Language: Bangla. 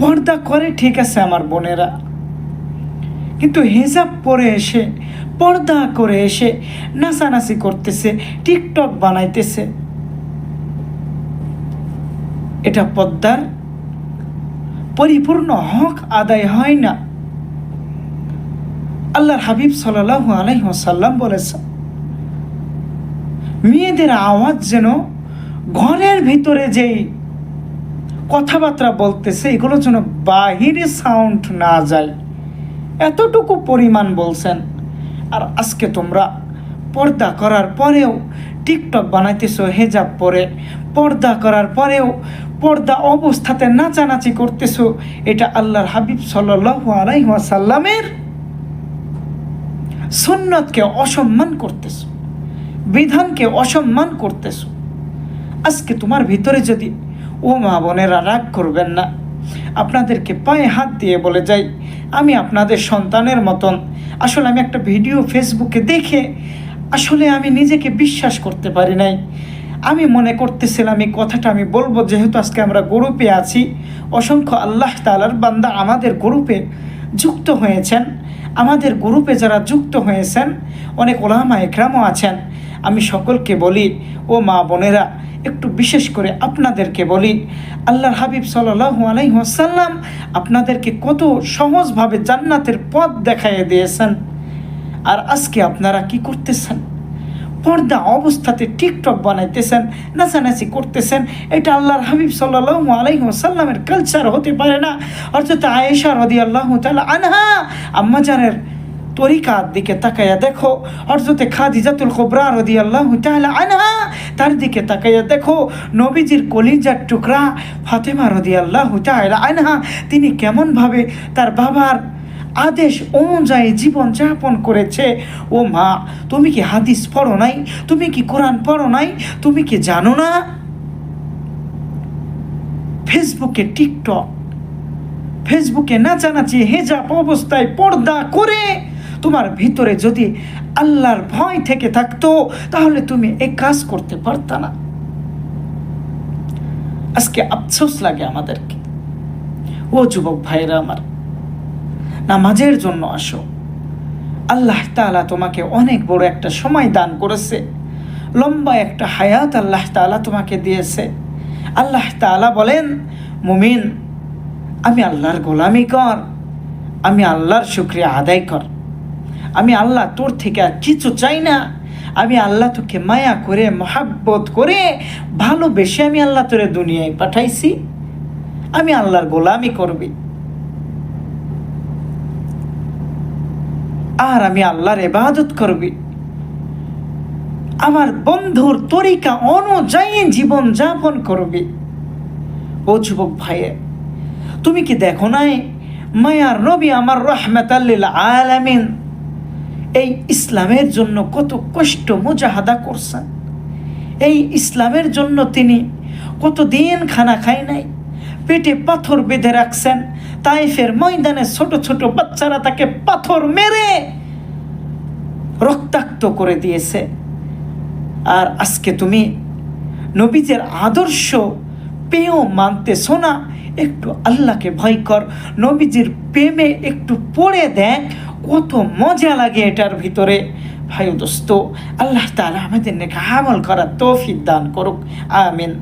পর্দা করে ঠিক আছে আমার বোনেরা, কিন্তু হিজাব পরে এসে পর্দা করে এসে নাচানাচি করতেছে, টিকটক বানাইতেছে। এটা পর্দার পরিপূর্ণ হক আদায় হয় না। আল্লাহর হাবিব সাল্লাল্লাহু আলাইহি ওয়াসাল্লাম বলেছেন, মেয়েদের আওয়াজ যেন ঘরের ভিতরে যেই কথাবার্তা বলতেছে এগুলো যেন বাহিরে সাউন্ড না যায়, এতটুকু পরিমাণ বলছেন। আর আজকে তোমরা পর্দা করার পরেও টিকটক বানাইতেছো হেজাব পরে, পর্দা করার পরেও পর্দা অবস্থাতে নাচানাচি করতেছো। এটা আল্লাহর হাবিব সাল্লাল্লাহু আলাইহি ওয়াসাল্লামের সুন্নতকে অসম্মান করতেছো, বিধানকে অসম্মান করতেছো। আজকে তোমার ভিতরে যদি, ও মা বোনেরা রাগ করবেন না, আপনাদেরকে পায়ে হাত দিয়ে বলে যাই, আমি আপনাদের সন্তানের মতন। আসলে আমি একটা ভিডিও ফেসবুকে দেখে আসলে আমি নিজেকে বিশ্বাস করতে পারি নাই। আমি মনে করতেছিলাম এই কথাটা আমি বলবো, যেহেতু আজকে আমরা গ্রুপে আছি, অসংখ্য আল্লাহ তাআলার বান্দা আমাদের গ্রুপে যুক্ত হয়েছেন। আমাদের গ্রুপে যারা যুক্ত হয়েছেন অনেক ওলামা একরামও আছেন। আমি সকলকে বলি, ও মা বোনেরা, একটু বিশেষ করে আপনাদেরকে বলি, আল্লাহর হাবিব সাল্লাল্লাহু আলাইহি ওয়াসাল্লাম আপনাদেরকে কত সহজভাবে জান্নাতের পথ দেখাইয়ে দিয়েছেন। আর আজকে আপনারা কি করতেছেন? পর্দা অবস্থাতে টিকটক বানাইতেছেন, নাচানাচি করতেছেন। এটা আল্লাহর হাবিব সাল্লাল্লাহু আলাইহি ওয়াসাল্লামের কালচার হতে পারে না। অর্থাৎ আয়েশা রাদিয়াল্লাহু তাআলা আনহা আম্মাজানের তরিকার দিকে তাকাইয়া দেখো, হযরতে খাদিজাতুল কুবরা রাদিয়াল্লাহু তাআলা আনহা তার দিকে তাকাইয়া দেখো, নবীজির কলিজার টুকরা ফাতেমা রাদিয়াল্লাহু তাআলা আনহা তিনি কেমনভাবে তার বাবার আদেশ অনুযায়ী জীবন যাপন করেছে। ও মা, তুমি কি হাদিস পড়ো নাই? তুমি কি কোরআন পড়ো নাই? তুমি কি জানো না? ফেসবুকে টিকটক, ফেসবুকে নাচানাচি হেজাব অবস্থায় পর্দা করে তোমার ভিতরে যদি আল্লাহর ভয় থেকে থাকতো তাহলে তুমি এই কাজ করতে পারতা না। আজকে আফসোস লাগে আমাদেরকে। ও যুবক ভাইরা আমার, নামাজের জন্য আসো। আল্লাহ তাআলা তোমাকে অনেক বড় একটা সময় দান করেছে, লম্বা একটা হায়াত আল্লাহ তাআলা তোমাকে দিয়েছে। আল্লাহ তাআলা বলেন, মুমিন, আমি আল্লাহর গোলামি কর, আমি আল্লাহর শুকরিয়া আদায় কর। আমি আল্লাহ তোর থেকে আর কিছু চাই না। আমি আল্লাহ তোকে মায়া করে, মহাব্বত করে, ভালোবেসে আমি আল্লাহ তোরে দুনিয়ায় পাঠাইছি। আমি আল্লাহর গোলামি করবি, আর আমি আল্লাহর ইবাদত করবি, আমার বন্ধুর তরিকা অনুযায়ী জীবন যাপন করবি। ও যুবক ভাইয়ে, তুমি কি দেখো নাই মায়ার নবী আমার রাহমাতাল লিল আলামিন এই ইসলামের জন্য কত কষ্ট মুজাহাদা করছেন? এই ইসলামের জন্য তিনি কতদিন খানা খায় নাই, পেটে পাথর বেঁধে রাখছেন। তাইফের ময়দানে ছোট ছোট বাচ্চারা তাকে পাথর মেরে রক্তাক্ত করে দিয়েছে। আর আজকে তুমি নবীজের আদর্শ পেয়েও মানতেছো না। একটু আল্লাহকে ভয় কর, নবীজির প্রেমে একটু পড়ে দেখ, কত মজা লাগে এটার ভিতরে। ভাই দোস্ত, আল্লাহ তাআলা আমাদের নেক আমল করার তৌফিক দান করুক, আমিন।